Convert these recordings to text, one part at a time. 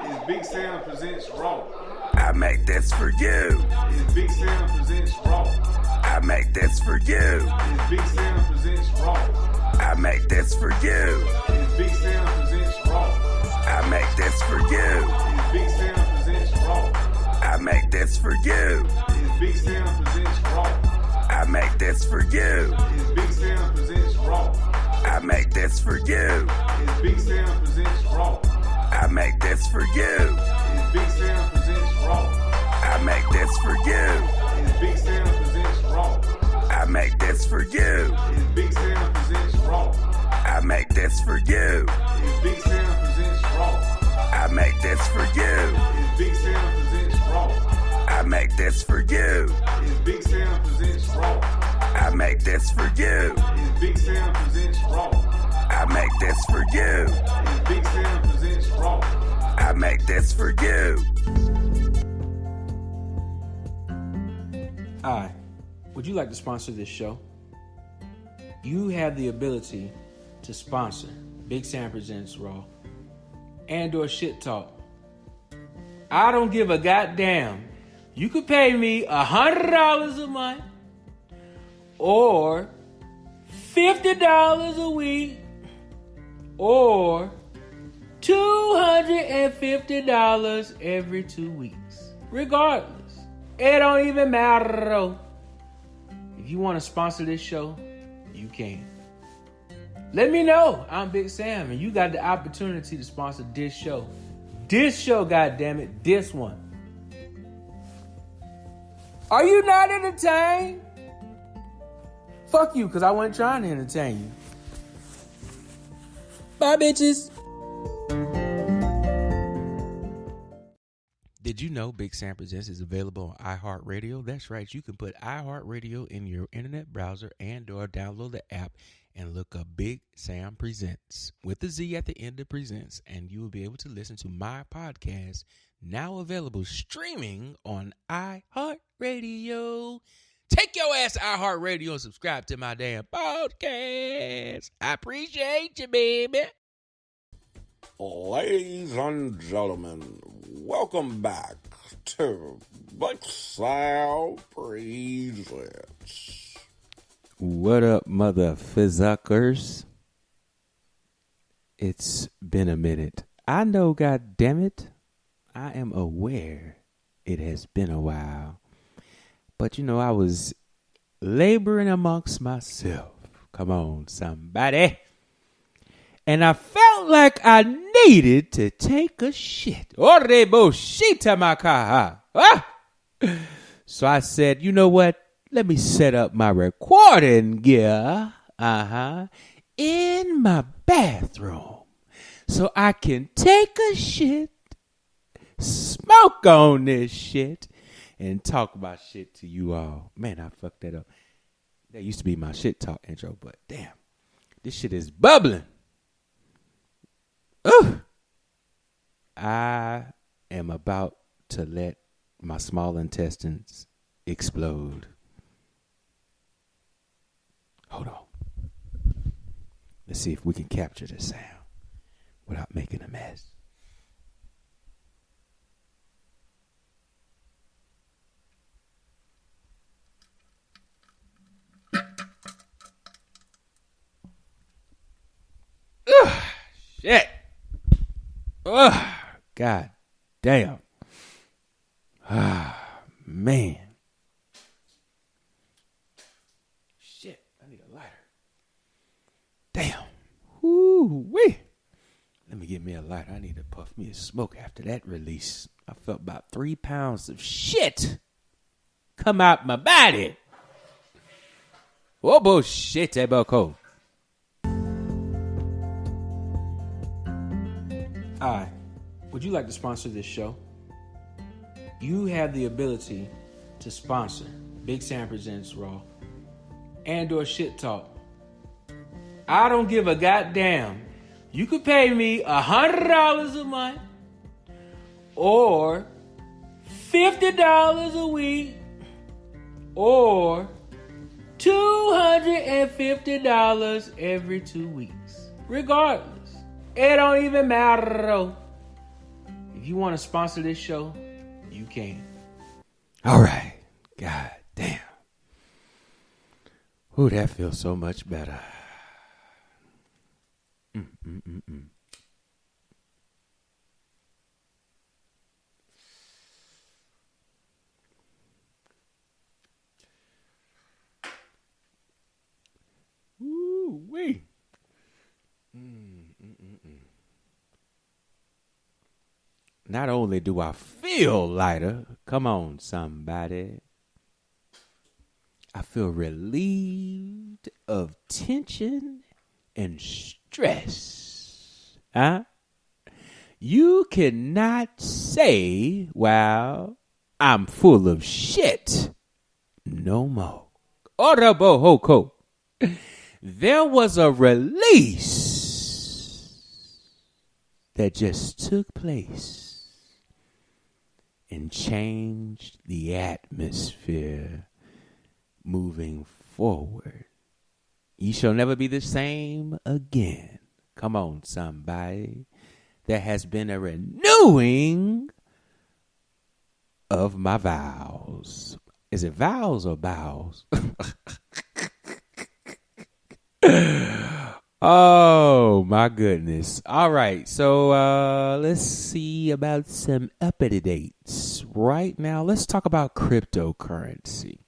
It's Big Sam presents Raw. I make this for you. It's Big Sam presents Raw. I make this for you. It's Big Sam presents Raw. I make this for you. It's Big Sam presents Raw. I make this for you. It's Big Sam presents Raw. I make this for you. It's Big Sam presents Raw. I make this for you. It's Big Sam presents Raw. I make this for you. It's Big Sam presents Raw. I make this for you. It's Big Sam presents Raw. I make this for you. It's Big Sam presents Raw. I make this for you. It's Big Sam presents Raw. I make this for you. It's Big Sam presents Raw. I make this for you. It's Big Sam presents Raw. I make this for you. It's Big Sam presents Raw. I make this for you. It's Big Sam presents Raw. I make this for you. It's Big Sam presents Raw. I make this for you. Hi, would you like to sponsor this show? You have the ability to sponsor Big Sam Presents Raw and or Shit Talk. I don't give a goddamn. You could pay me $100 a month or $50 a week or $250 every 2 weeks. Regardless. It don't even matter. If you want to sponsor this show, you can. Let me know. I'm Big Sam, and you got the opportunity to sponsor this show. This show, goddammit, this one. Are you not entertained? Fuck you, because I wasn't trying to entertain you. Bye, bitches. Did you know Big Sam Presents is available on iHeartRadio? That's right. You can put iHeartRadio in your internet browser and or download the app and look up Big Sam Presents with the Z at the end of Presents, and you will be able to listen to my podcast, now available streaming on iHeartRadio. Take your ass to iHeartRadio and subscribe to my damn podcast. I appreciate you, baby. Ladies and gentlemen, welcome back to Big Sam Presents. What up, mother fizzukers? It's been a minute. I know, goddammit. I am aware it has been a while. But you know, I was laboring amongst myself. Come on, somebody. And I felt like I needed to take a shit. So I said, you know what? Let me set up my recording gear in my bathroom so I can take a shit, smoke on this shit, and talk about shit to you all. Man, I fucked that up. That used to be my shit talk intro, but damn, this shit is bubbling. Ooh. I am about to let my small intestines explode. Hold on. Let's see if we can capture the sound without making a mess. Ugh, shit. Ugh, God damn. Ah, man. Shit, I need a lighter. Damn. Woo-wee. Let me get me a lighter. I need to puff me a smoke after that release. I felt about 3 pounds of shit come out my body. Oh, bullshit, that about cold. Hi, would you like to sponsor this show? You have the ability to sponsor Big Sam Presents Raw and or Shit Talk. I don't give a goddamn. You could pay me $100 a month or $50 a week or $250 every 2 weeks. Regardless. It don't even matter. If you want to sponsor this show, you can. All right. God damn. Ooh, that feels so much better. Ooh, wee. Not only do I feel lighter, come on, somebody, I feel relieved of tension and stress. Huh? You cannot say, well, I'm full of shit no more. Orabohoko. There was a release that just took place and changed the atmosphere moving forward. You shall never be the same again. Come on, somebody. There has been a renewing of my vows. Is it vows or bows? Oh, my goodness. All right. So let's see about some updates. Right now, let's talk about cryptocurrency.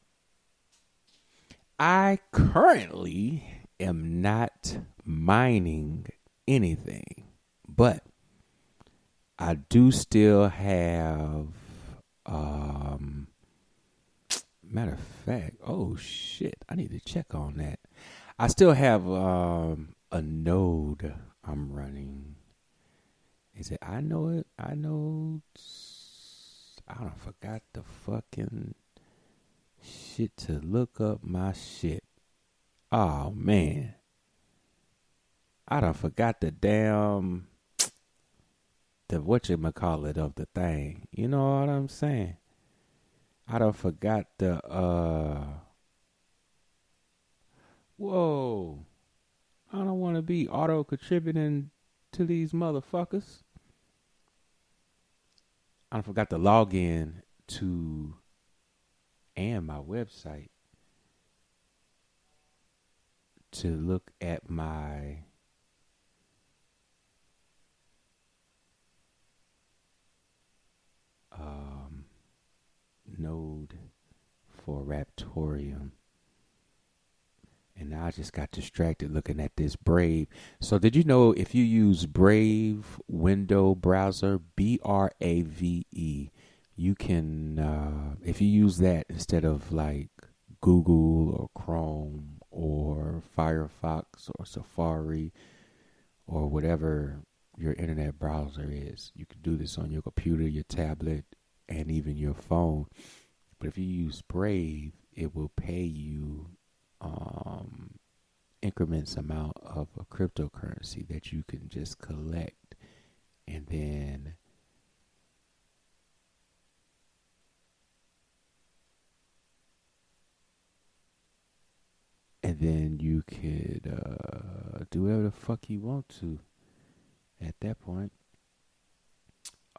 I currently am not mining anything, but I do still have, matter of fact, oh shit, I need to check on that. I still have a node I'm running. Is it I know it? I know. I don't forgot the fucking shit to look up my shit. Oh man. I done forgot the damn the whatchamacallit of the thing. You know what I'm saying? I done forgot the whoa. I don't want to be auto contributing to these motherfuckers. I forgot to log in to and my website to look at my node for Raptorium. And now I just got distracted looking at this Brave. So did you know if you use Brave window browser, Brave, you can, if you use that instead of like Google or Chrome or Firefox or Safari or whatever your internet browser is, you can do this on your computer, your tablet, and even your phone. But if you use Brave, it will pay you increments amount of a cryptocurrency that you can just collect, and then you could do whatever the fuck you want to at that point.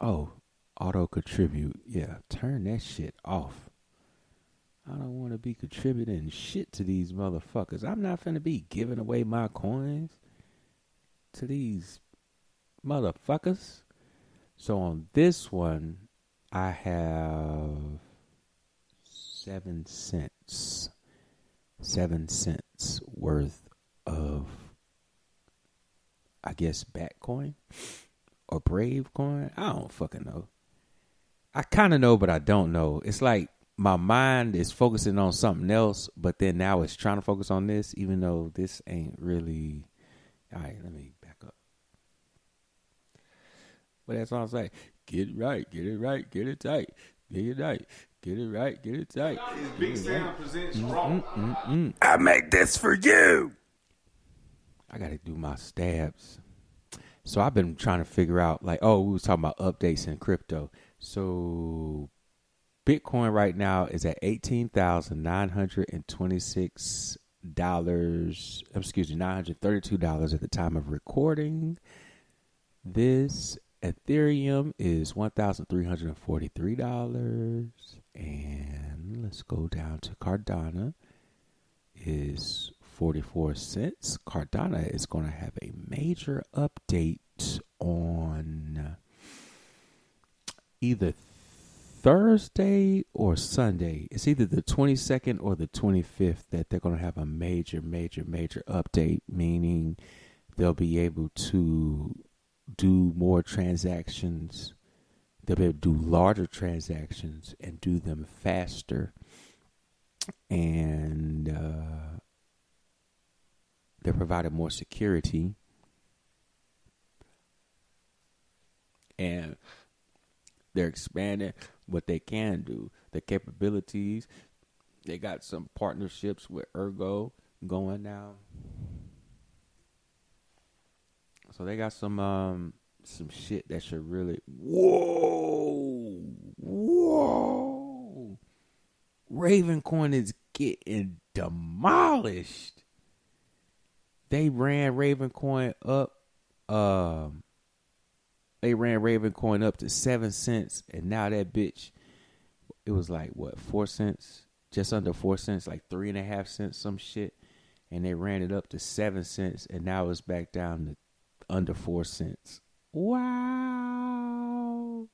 Oh, auto contribute. Yeah, turn that shit off. I don't want to be contributing shit to these motherfuckers. I'm not finna be giving away my coins to these motherfuckers. So on this one, I have 7 cents. 7 cents worth of, I guess, Batcoin or Brave coin. I don't fucking know. I kind of know, but I don't know. It's like my mind is focusing on something else, but then now it's trying to focus on this, even though this ain't really. All right, let me back up. But that's all I'm saying. Get it right, get it right, get it tight, get it right, get it right, get it tight. Big Sam presents Raw. I make this for you. I got to do my stabs. So I've been trying to figure out, like, we was talking about updates in crypto. So Bitcoin right now is at $18,926. $932 at the time of recording this, Ethereum is $1,343. And let's go down to Cardano is 44 cents. Cardano is going to have a major update on either Thursday or Sunday. It's either the 22nd or the 25th that they're going to have a major update, meaning they'll be able to do more transactions. They'll be able to do larger transactions and do them faster. And they're providing more security. And they're expanding what they can do, the capabilities. They got some partnerships with Ergo going now. So they got some shit that should really whoa. Ravencoin is getting demolished. They ran Ravencoin up. They ran Ravencoin up to 7 cents, and now that bitch, it was like what, 4 cents, just under 4 cents, like 3.5 cents, some shit, and they ran it up to 7 cents, and now it's back down to under 4 cents. Wow!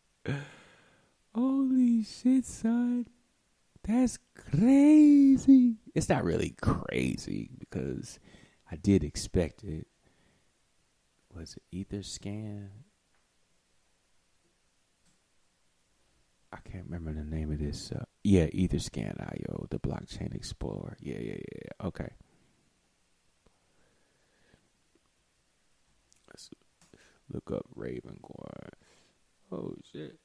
Holy shit, son! That's crazy. It's not really crazy because I did expect it. Was it Etherscan? I can't remember the name of this. Yeah, Etherscan IO, the blockchain explorer. Yeah. Okay. Let's look up Ravencoin. Oh, shit.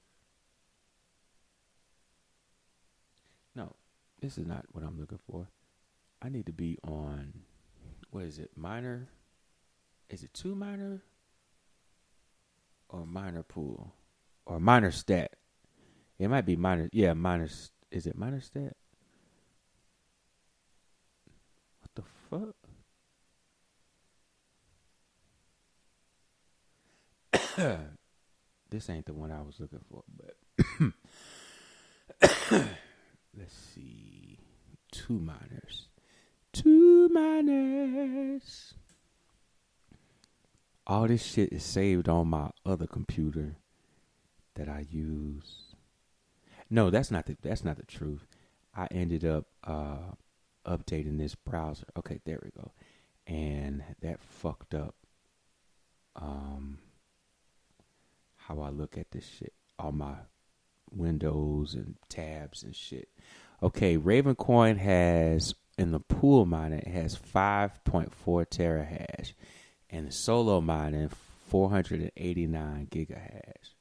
No, this is not what I'm looking for. I need to be on, what is it, Miner? Is it 2Miner? Or Miner Pool? Or Miner Stat? It might be Miner. Yeah, Miner. Is it Miner Stat? What the fuck? This ain't the one I was looking for, but let's see. 2Miners. 2Miners. All this shit is saved on my other computer that I use. No, that's not the truth. I ended up updating this browser. Okay, there we go. And that fucked up how I look at this shit. All my windows and tabs and shit. Okay, Ravencoin has, in the pool mining, it has 5.4 terahash. And the solo mining, 489 gigahash.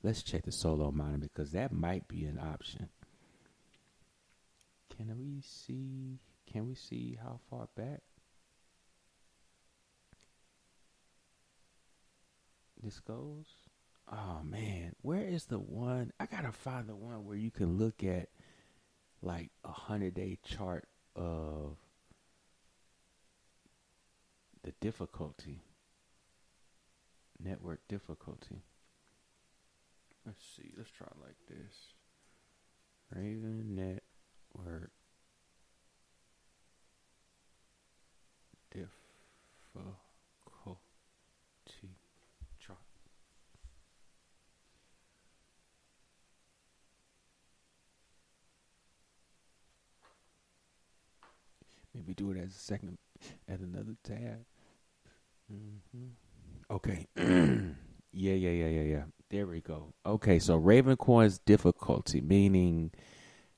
Let's check the solo mining because that might be an option. Can we see how far back this goes? Oh man, where is the one? I gotta find the one where you can look at like 100-day chart of the difficulty, network difficulty. Let's see. Let's try it like this. Raven Network difficulty chart. Maybe do it as a second, at another tab. Okay. Yeah. There we go. Okay, so Ravencoin's difficulty, meaning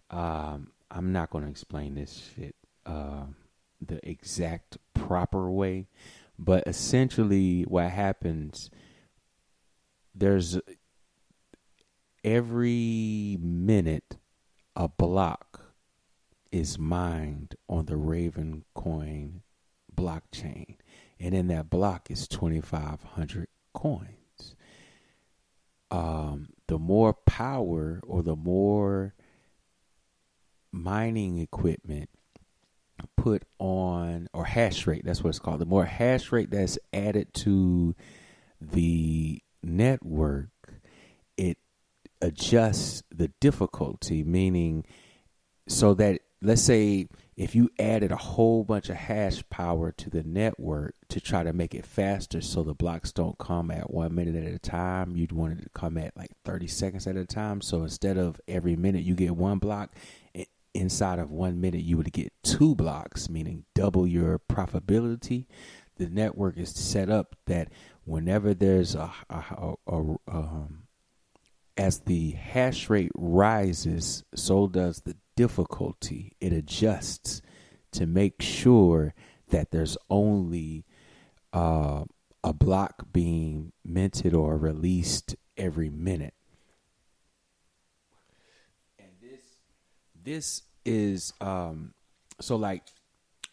I'm not going to explain this shit the exact proper way, but essentially what happens, there's every minute a block is mined on the Ravencoin blockchain, and in that block is 2,500 coins. The more power or the more mining equipment put on, or hash rate, that's what it's called. The more hash rate that's added to the network, it adjusts the difficulty, meaning so that, let's say, if you added a whole bunch of hash power to the network to try to make it faster so the blocks don't come at 1 minute at a time, you'd want it to come at like 30 seconds at a time. So instead of every minute you get one block, inside of 1 minute you would get 2 blocks, meaning double your profitability. The network is set up that whenever there's as the hash rate rises, so does the difficulty. It adjusts to make sure that there's only a block being minted or released every minute. And this is so like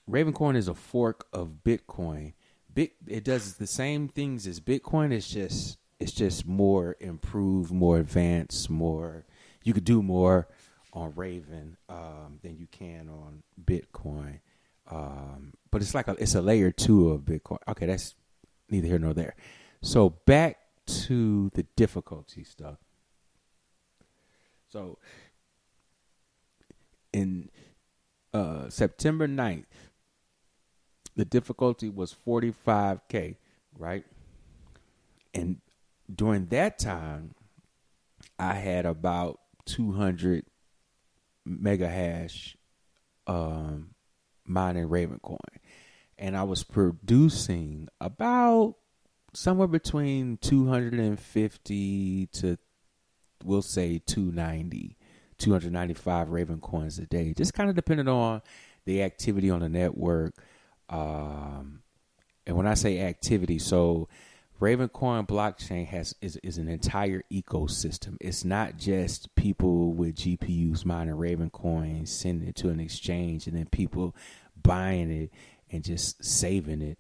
Ravencoin is a fork of Bitcoin. It does the same things as Bitcoin. It's just more improved, more advanced, more. You could do more on Raven than you can on Bitcoin. But it's like it's a layer 2 of Bitcoin. Okay, that's neither here nor there. So back to the difficulty stuff. So in September 9th, the difficulty was 45K, right? And during that time, I had about 200 mega hash mining Ravencoin. And I was producing about somewhere between 250 to, we'll say, 295 Ravencoins a day. Just kind of depending on the activity on the network. And when I say activity, so Ravencoin blockchain is an entire ecosystem. It's not just people with GPUs mining Ravencoin, sending it to an exchange, and then people buying it and just saving it.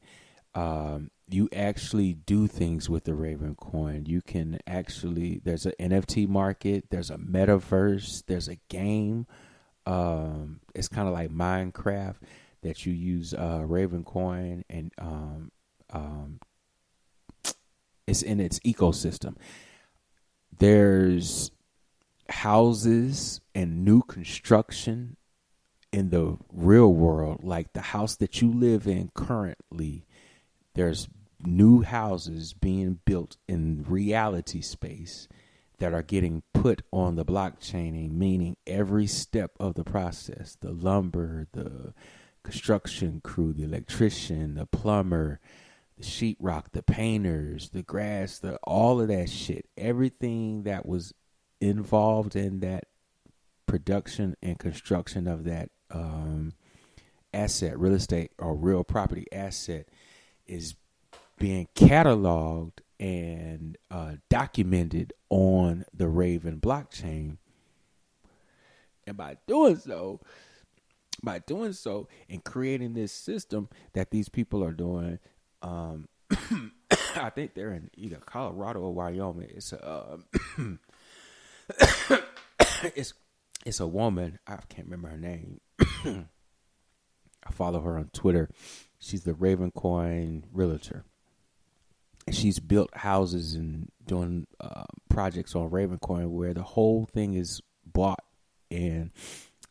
You actually do things with the Ravencoin. You can actually, there's an NFT market, there's a metaverse, there's a game. It's kind of like Minecraft that you use Ravencoin, and it's in its ecosystem. There's houses and new construction in the real world, like the house that you live in currently. There's new houses being built in reality space that are getting put on the blockchain, meaning every step of the process, the lumber, the construction crew, the electrician, the plumber, the sheetrock, the painters, the grass, all of that shit, everything that was involved in that production and construction of that asset, real estate or real property asset, is being cataloged and documented on the Raven blockchain. And by doing so and creating this system that these people are doing, I think they're in either Colorado or Wyoming. It's a it's a woman. I can't remember her name. I follow her on Twitter. She's the Ravencoin realtor. And she's built houses and doing projects on Ravencoin where the whole thing is bought and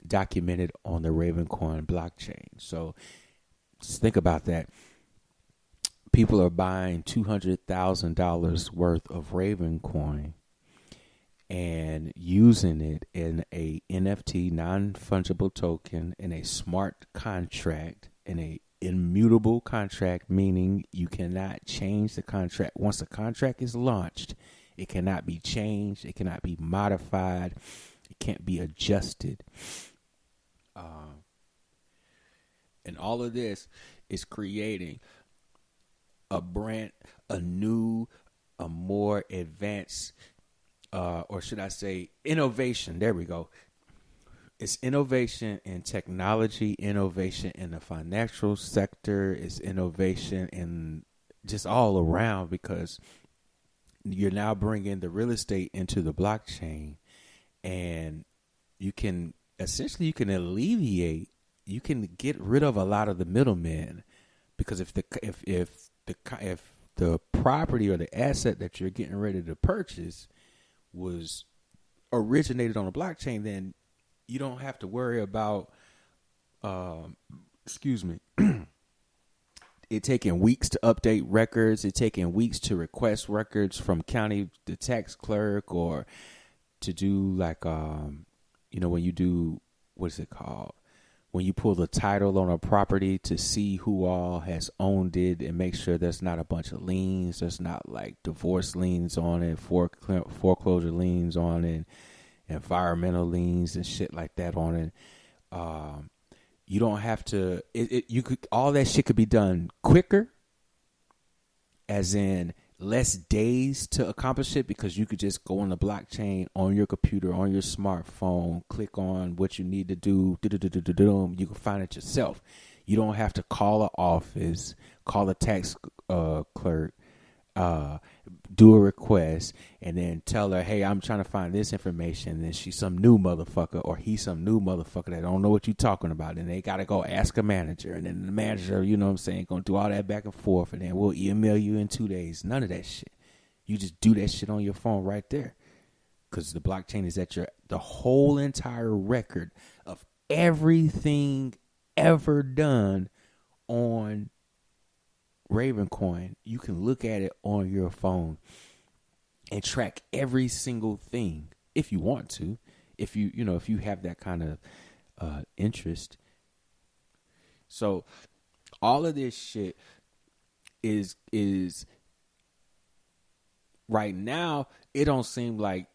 documented on the Ravencoin blockchain. So just think about that. People are buying $200,000 worth of Ravencoin and using it in a NFT, non-fungible token, in a smart contract, in a immutable contract, meaning you cannot change the contract. Once the contract is launched, it cannot be changed, it cannot be modified, it can't be adjusted. And all of this is creating a new, a more advanced, or should I say innovation. There we go. It's innovation in technology, innovation in the financial sector, it's innovation in just all around, because you're now bringing the real estate into the blockchain, and you can alleviate, you can get rid of a lot of the middlemen, because if the property or the asset that you're getting ready to purchase was originated on a blockchain, then you don't have to worry about, it taking weeks to update records. It taking weeks to request records from the tax clerk, or to do like, when you do, what is it called? When you pull the title on a property to see who all has owned it and make sure there's not a bunch of liens. There's not like divorce liens on it, foreclosure liens on it, environmental liens and shit like that on it. You don't have to, all that shit could be done quicker, as in less days to accomplish it, because you could just go on the blockchain on your computer, on your smartphone, click on what you need to do. You can find it yourself. You don't have to call an office, call a tax clerk, do a request, and then tell her, hey, I'm trying to find this information. And then she's some new motherfucker, or he's some new motherfucker that don't know what you're talking about. And they got to go ask a manager. And then the manager, you know what I'm saying, going to do all that back and forth. And then we'll email you in 2 days. None of that shit. You just do that shit on your phone right there. Because the blockchain is at the whole entire record of everything ever done on Ravencoin. You can look at it on your phone and track every single thing if you want to, if you have that kind of interest. So all of this shit is right now, it don't seem like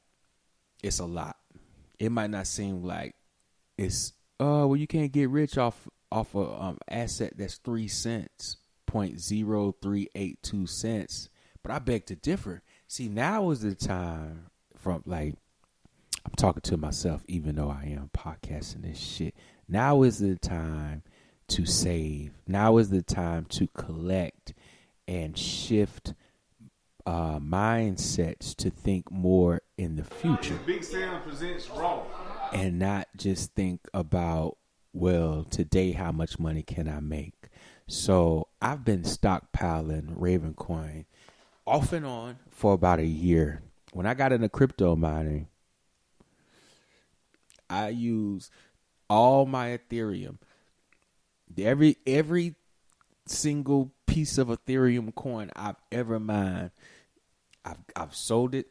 it's a lot. It might not seem like it's you can't get rich off a asset that's 3 cents, 0.0382 cents. But I beg to differ. See, now is the time I'm talking to myself, even though I am podcasting this shit. Now is the time to save. Now is the time to collect and shift mindsets to think more in the future. Big Sam presents Raw. And not just think about, well, today how much money can I make? So I've been stockpiling Ravencoin off and on for about a year. When I got into crypto mining, I use all my Ethereum. Every single piece of Ethereum coin I've ever mined, I've sold it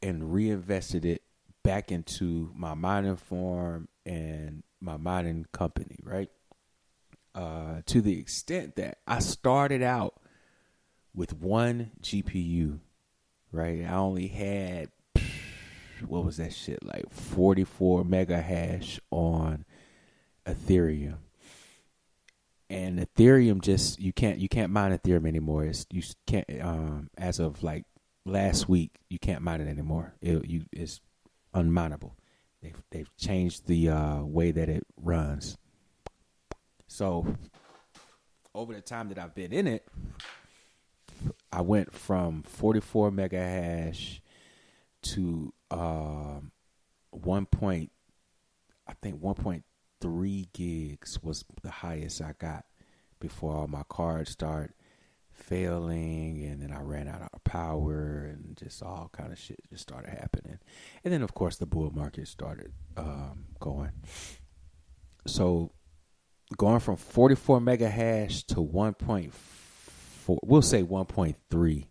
and reinvested it back into my mining farm and my mining company, right? To the extent that I started out with one GPU, right? I only had, what was that shit, like 44 mega hash on Ethereum. And Ethereum just, you can't mine Ethereum anymore. You can't, as of like last week, you can't mine it anymore. It's unmineable. They've changed the way that it runs. So over the time that I've been in it, I went from 44 mega hash to 1.3 gigs was the highest I got before all my cards started failing, and then I ran out of power, and just all kind of shit just started happening. And then of course the bull market started going. So going from 44 mega hash to 1.4, we'll say 1.3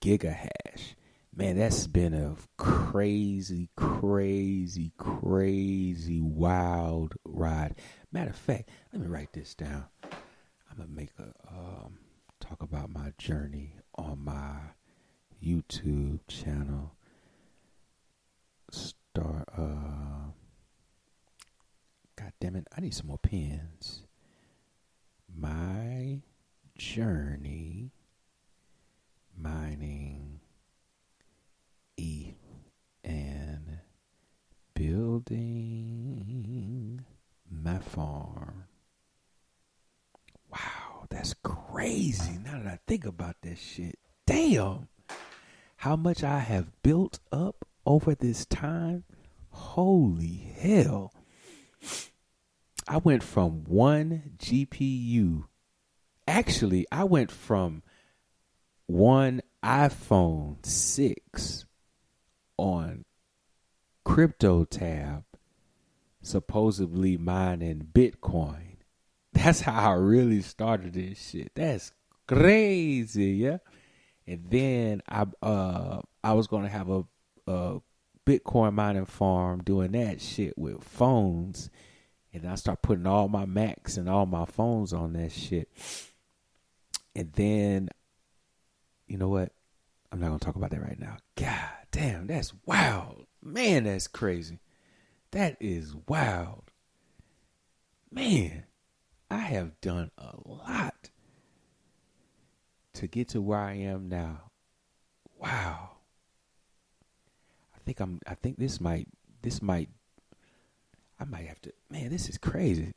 giga hash. Man, that's been a crazy, crazy, crazy wild ride. Matter of fact, let me write this down. I'm gonna make talk about my journey on my YouTube channel. God damn it, I need some more pens. My journey mining ETH and building my farm. Wow, that's crazy. Now that I think about that shit, damn, how much I have built up over this time. Holy hell. I went from one GPU. Actually, I went from one iPhone 6 on crypto tab, supposedly mining Bitcoin. That's how I really started this shit. That's crazy, yeah. And then I was gonna have a Bitcoin mining farm doing that shit with phones, and I start putting all my Macs and all my phones on that shit. And then, you know what? I'm not gonna talk about that right now. God damn, that's wild, man. That's crazy. That is wild, man. I have done a lot to get to where I am now. Wow. I think this might I might have to, man, this is crazy.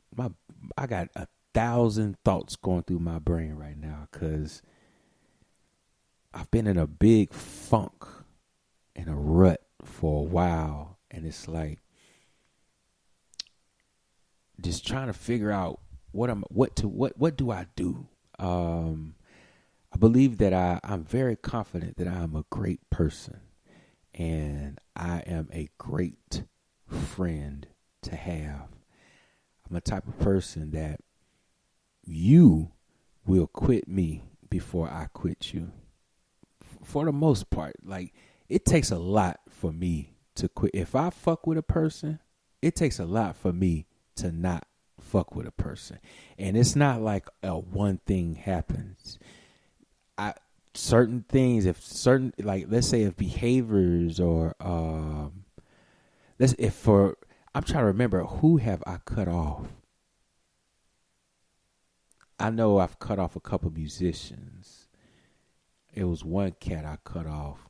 I got 1,000 thoughts going through my brain right now cuz I've been in a big funk and a rut for a while, and it's like just trying to figure out what do I do? I believe that I'm very confident that I am a great person, and I am a great friend to have. I'm a type of person that you will quit me before I quit you. For the most part, like, it takes a lot for me to quit. If I fuck with a person, it takes a lot for me to not fuck with a person. And it's not like one thing happens. Certain things, let's say if behaviors or I'm trying to remember, who have I cut off? I know I've cut off a couple musicians. It was one cat I cut off,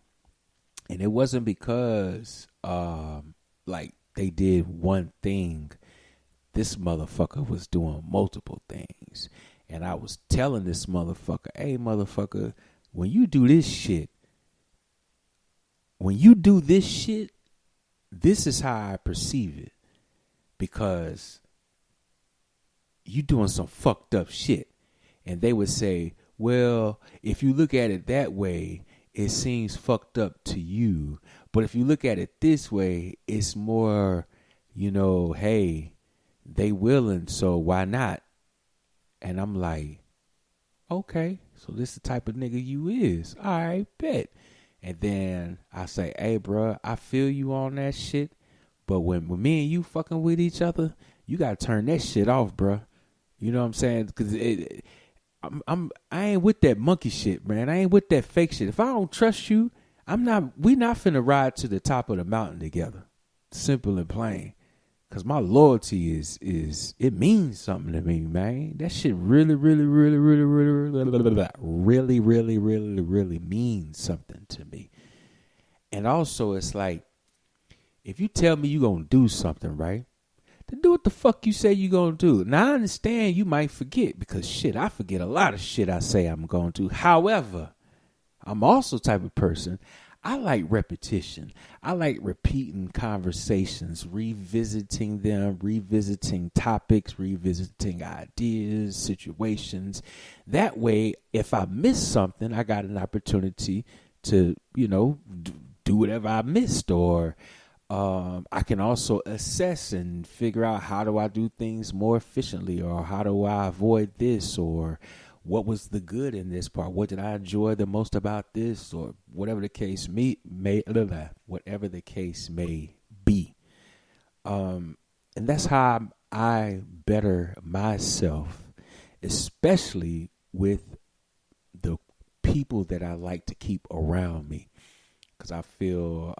and it wasn't because like they did one thing. This motherfucker was doing multiple things, and I was telling this motherfucker, "Hey, motherfucker, when you do this shit, this is how I perceive it, because you doing some fucked up shit." And they would say, "Well, if you look at it that way, it seems fucked up to you. But if you look at it this way, it's more, hey, they willing, so why not?" And I'm like, okay, so this the type of nigga you is. All right, bet. And then I say, "Hey, bro, I feel you on that shit, but when me and you fucking with each other, you gotta turn that shit off, bro." You know what I'm saying? Because I ain't with that monkey shit, man. I ain't with that fake shit. If I don't trust you, we not finna ride to the top of the mountain together. Simple and plain. Cause my loyalty is it means something to me, man. That shit really, really, really, really, really, really, really, really, really means something to me. And also, it's like, if you tell me you gonna do something, right? Then do what the fuck you say you gonna do. Now I understand you might forget, because shit, I forget a lot of shit I say I'm gonna do. However, I'm also the type of person, I like repetition. I like repeating conversations, revisiting them, revisiting topics, revisiting ideas, situations. That way, if I miss something, I got an opportunity to, do whatever I missed, or I can also assess and figure out, how do I do things more efficiently, or how do I avoid this, or what was the good in this part? What did I enjoy the most about this, or whatever the case may be. And that's how I better myself, especially with the people that I like to keep around me. Because I feel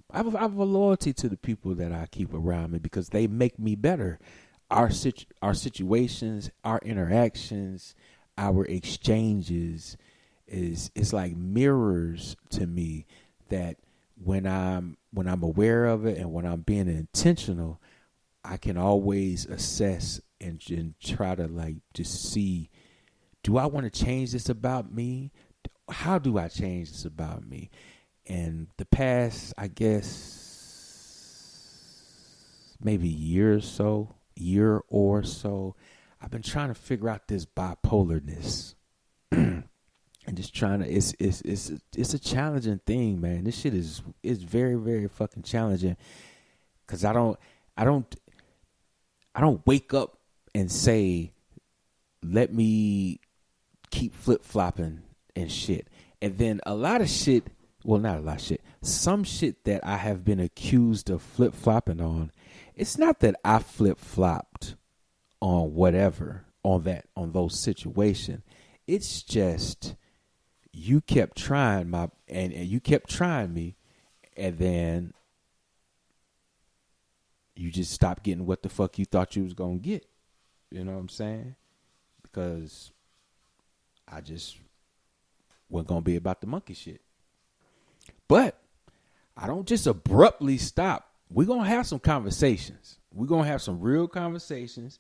I have a loyalty to the people that I keep around me, because they make me better. Our situations, our interactions, our exchanges is like mirrors to me, that when I'm aware of it and when I'm being intentional, I can always assess and try to, like, just see, do I want to change this about me? How do I change this about me? And the past, I guess, maybe year or so, I've been trying to figure out this bipolarness. And and just trying to. It's a challenging thing, man. This shit is very, very fucking challenging. Cause I don't wake up and say, let me keep flip flopping and shit. And then a lot of shit. Well, not a lot of shit. Some shit that I have been accused of flip flopping on. It's not that I flip flopped on whatever, on those situations. It's just you kept trying and you kept trying me, and then you just stopped getting what the fuck you thought you was gonna get. You know what I'm saying? Because I just wasn't gonna be about the monkey shit. But I don't just abruptly stop. We're going to have some conversations. We're going to have some real conversations.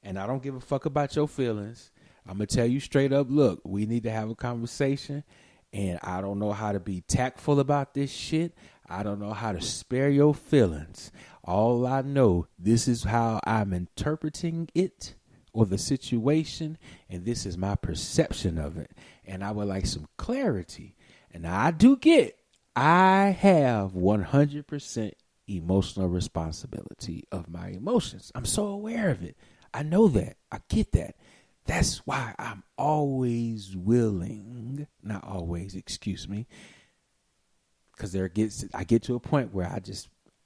And I don't give a fuck about your feelings. I'm going to tell you straight up, look, we need to have a conversation. And I don't know how to be tactful about this shit. I don't know how to spare your feelings. All I know, this is how I'm interpreting it or the situation. And this is my perception of it. And I would like some clarity. And I do get I have 100% emotional responsibility of my emotions. I'm so aware of it. I know that. I get that. That's why I'm always willing, not always, excuse me, because I get to a point where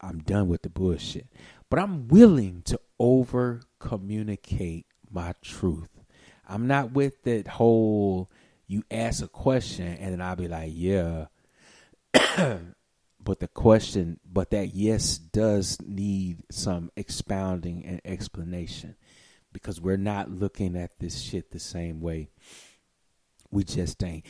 I'm done with the bullshit. But I'm willing to over communicate my truth. I'm not with that whole, you ask a question and then I'll be like, yeah. But that yes does need some expounding and explanation, because we're not looking at this shit the same way. We just ain't.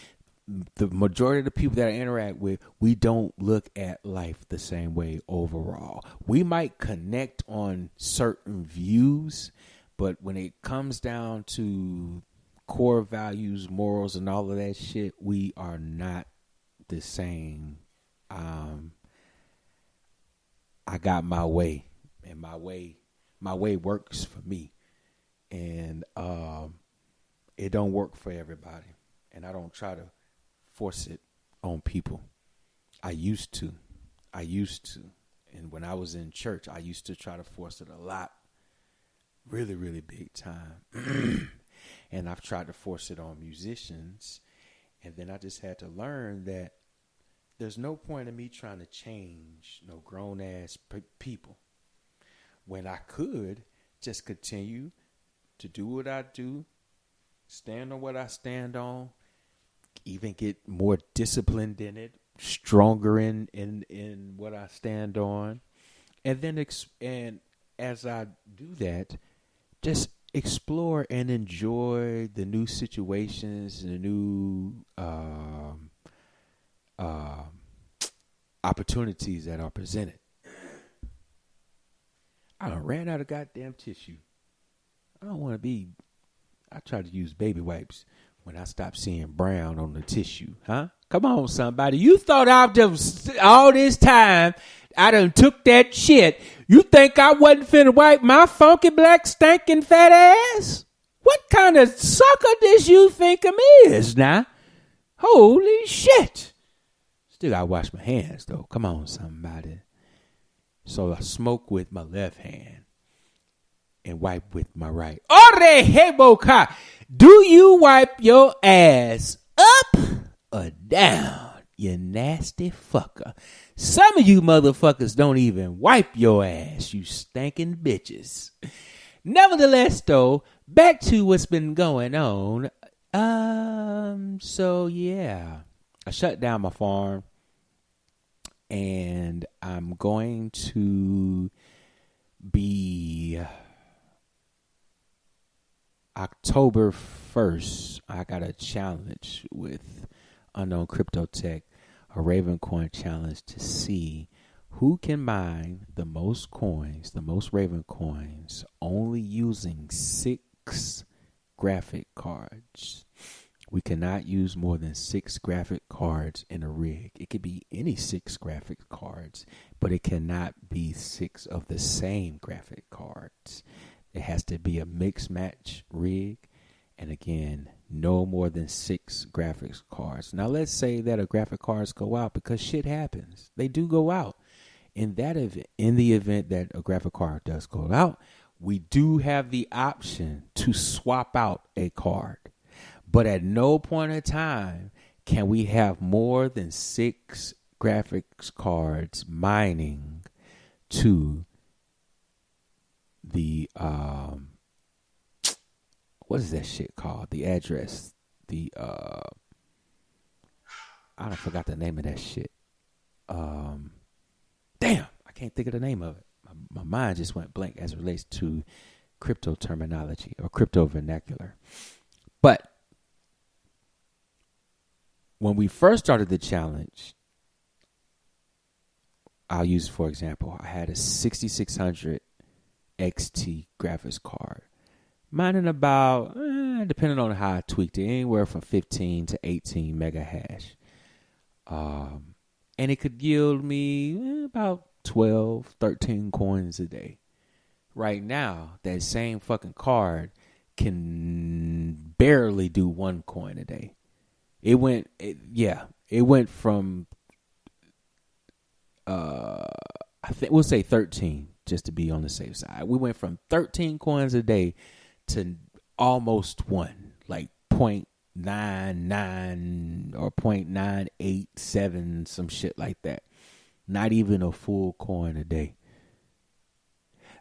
The majority of the people that I interact with, we don't look at life the same way overall. We might connect on certain views, but when it comes down to core values, morals, and all of that shit, we are not the same. I got my way, and my way works for me, and it don't work for everybody, and I don't try to force it on people. I used to, and when I was in church, I used to try to force it a lot, really, really big time, and I've tried to force it on musicians, and then I just had to learn that there's no point in me trying to change no grown-ass people when I could just continue to do what I do, stand on what I stand on, even get more disciplined in it, stronger in what I stand on. And then and as I do that, just explore and enjoy the new situations, the new opportunities that are presented. I done ran out of goddamn tissue. I try to use baby wipes when I stop seeing brown on the tissue, huh? Come on, somebody. You thought all this time I done took that shit. You think I wasn't finna wipe my funky black stinking fat ass? What kind of sucker does you think I'm is now? Holy shit. Still gotta wash my hands, though. Come on, somebody. So I smoke with my left hand and wipe with my right. Ore heboka. Do you wipe your ass up or down, you nasty fucker? Some of you motherfuckers don't even wipe your ass, you stinking bitches. Nevertheless, though, back to what's been going on. So yeah, I shut down my farm, and I'm going to be October 1st. I got a challenge with Unknown Crypto Tech, a Raven Coin challenge to see who can mine the most coins, the most Raven coins, only using 6 graphic cards. We cannot use more than 6 graphic cards in a rig. It could be any 6 graphic cards, but it cannot be 6 of the same graphic cards. It has to be a mix match rig, And again, no more than 6 graphics cards. Now, let's say that a graphic cards go out, because shit happens. They do go out. In the event that a graphic card does go out, we do have the option to swap out a card. But at no point in time can we have more than 6 graphics cards mining to the what is that shit called? The address. The I forgot the name of that shit. Damn, I can't think of the name of it. My mind just went blank as it relates to crypto terminology or crypto vernacular. But when we first started the challenge, I'll use, for example, I had a 6600 XT graphics card. Mining about, depending on how I tweaked it, anywhere from 15 to 18 mega hash. And it could yield me about 12, 13 coins a day. Right now, that same fucking card can barely do 1 coin a day. It went from, I think we'll say 13, just to be on the safe side. We went from 13 coins a day to almost 1, like 0.99 or 0.987, some shit like that. Not even a full coin a day.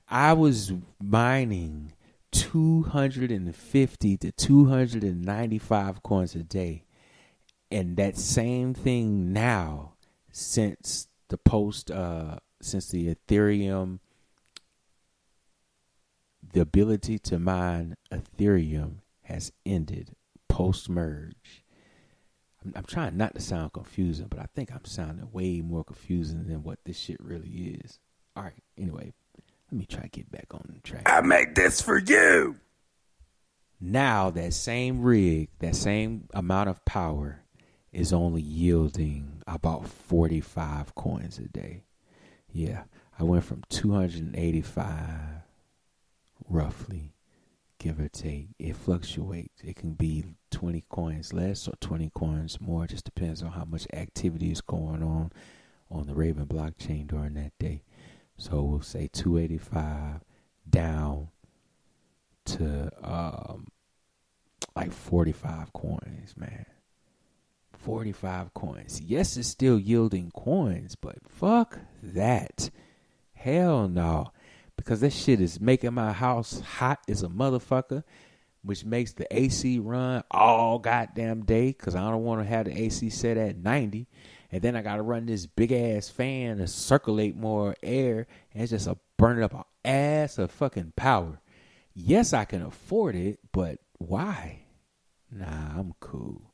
I was mining 250 to 295 coins a day. And that same thing now, since the Ethereum, the ability to mine Ethereum has ended post-merge. I'm trying not to sound confusing, but I think I'm sounding way more confusing than what this shit really is. All right, anyway, let me try to get back on track. I make this for you. Now that same rig, that same amount of power is only yielding about 45 coins a day. Yeah, I went from 285 roughly, give or take. It fluctuates. It can be 20 coins less or 20 coins more. It just depends on how much activity is going on the Raven blockchain during that day. So we'll say 285 down to like 45 coins, man. 45 coins. Yes, it's still yielding coins, but fuck that. Hell no. Because that shit is making my house hot as a motherfucker, which makes the AC run all goddamn day, because I don't want to have the AC set at 90. And then I got to run this big ass fan to circulate more air. And it's just a burning up an ass of fucking power. Yes, I can afford it, but why? Nah, I'm cool.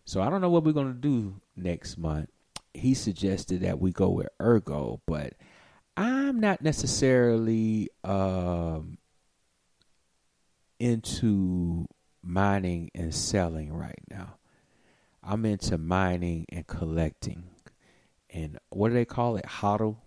So I don't know what we're going to do next month. He suggested that we go with Ergo, but I'm not necessarily into mining and selling right now. I'm mining and collecting. And what do they call it? Holding.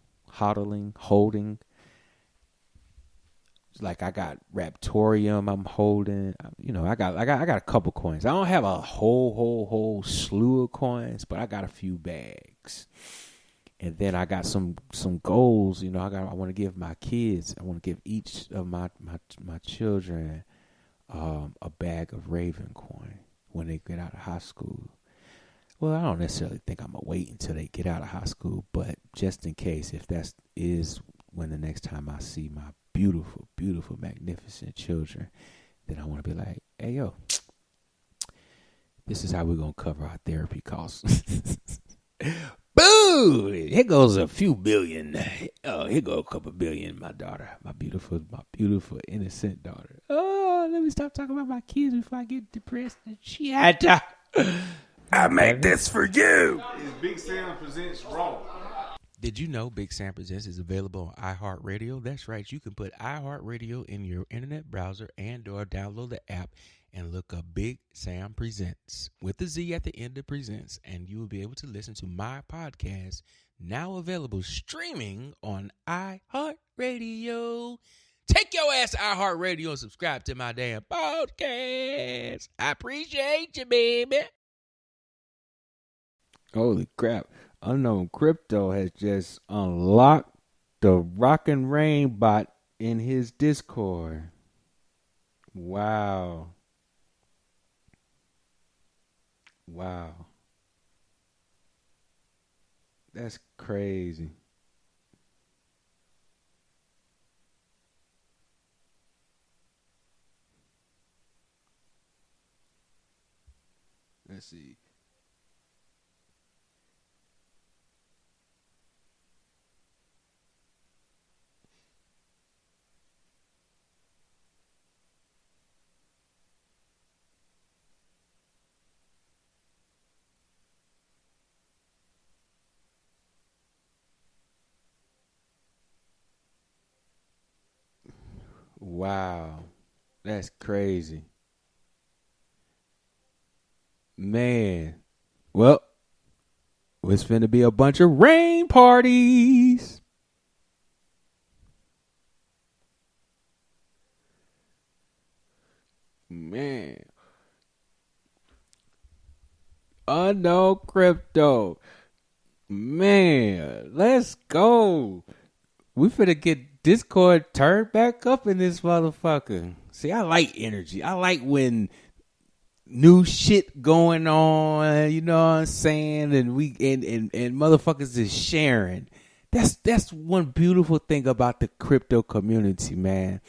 Like I got Raptorium I'm holding. I got a couple coins. I don't have a whole slew of coins, but I got a few bags. And then I got some goals. I want to give my kids. I want to give each of my children a bag of Raven coin when they get out of high school. Well, I don't necessarily think I'm gonna wait until they get out of high school, but just in case, if that is when the next time I see my beautiful, beautiful, magnificent children, then I want to be like, hey, yo, this is how we're going to cover our therapy costs. Boo! Here goes a few billion. Oh, here go a couple billion, my daughter. My beautiful, innocent daughter. Oh, let me stop talking about my kids before I get depressed and shit. I make this for you. It's Big Sam presents Raw. Did you know Big Sam Presents is available on iHeartRadio? That's right. You can put iHeartRadio in your internet browser and or download the app and look up Big Sam Presents with the Z at the end of Presents, and you will be able to listen to my podcast, now available streaming on iHeartRadio. take your ass to iHeartRadio and subscribe to my damn podcast. I appreciate you, baby. Holy crap. Unknown Crypto has just unlocked the Rock and Rain bot in his Discord. Wow. That's crazy. Let's see. Wow. That's crazy. Man. Well, it's finna be a bunch of rain parties. Man. Unknown Crypto. Man, let's go. We finna get Discord turned back up in this motherfucker. See, I like energy. I like when new shit going on, you know what I'm saying? And we and motherfuckers is sharing. That's one beautiful thing about the crypto community, man.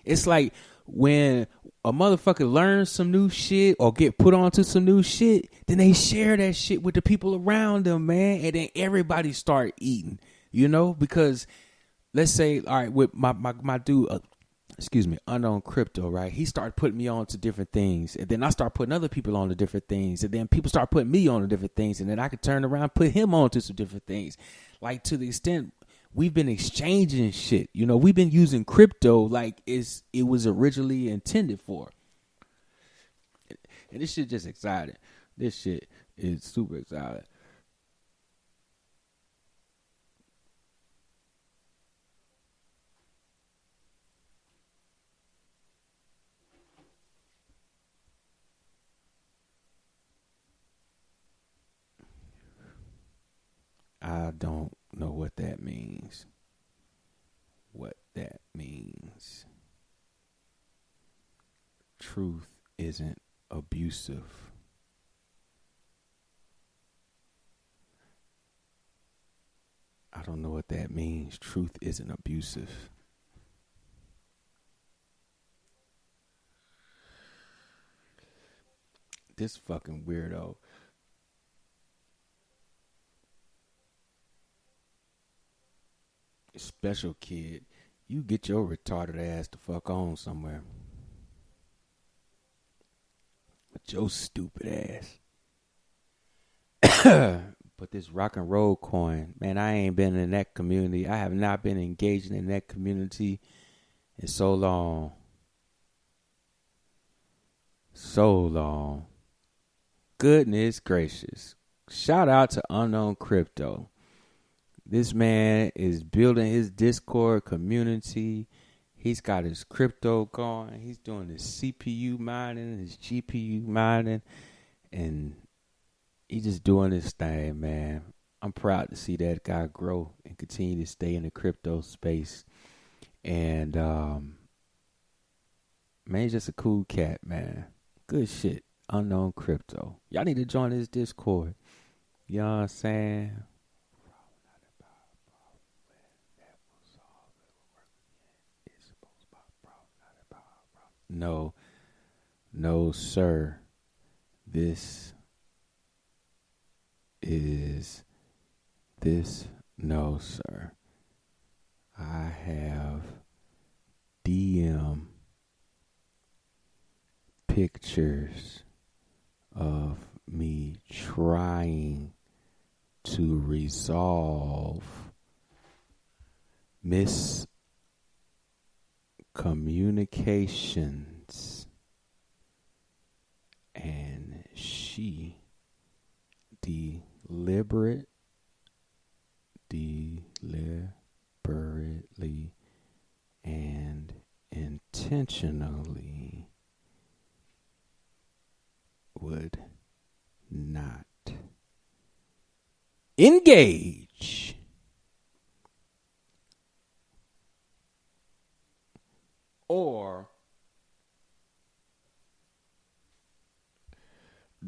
It's like when a motherfucker learns some new shit or get put onto some new shit, then they share that shit with the people around them, man. And then everybody start eating, you know? Because let's say, all right, with my dude, Unknown Crypto, right? He started putting me on to different things. And then I start putting other people on to different things. And then people start putting me on to different things. And then I could turn around and put him on to some different things. Like, to the extent we've been exchanging shit. You know, we've been using crypto like it was originally intended for. And this shit just exciting. This shit is super exciting. I don't know what that means. Truth isn't abusive. I don't know what that means. Truth isn't abusive. This fucking weirdo. Special kid, you get your retarded ass the fuck on somewhere. With your stupid ass. But this rock and roll coin, man, I ain't been in that community. I have not been engaging in that community in so long. Goodness gracious. Shout out to Unknown Crypto. This man is building his Discord community. He's got his crypto going. He's doing his CPU mining, his GPU mining, and he's just doing his thing, man. I'm proud to see that guy grow and continue to stay in the crypto space. And, man, he's just a cool cat, man. Good shit. Unknown Crypto. Y'all need to join his Discord. You know what I'm saying? No, sir. No, sir. I have DM pictures of me trying to resolve miscommunications, and she deliberately and intentionally would not engage or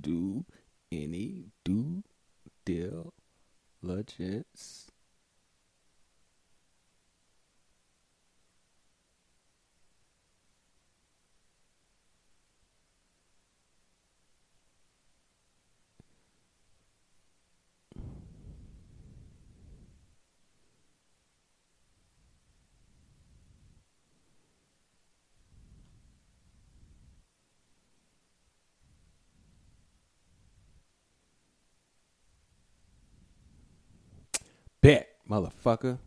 do any due diligence bet, motherfucker.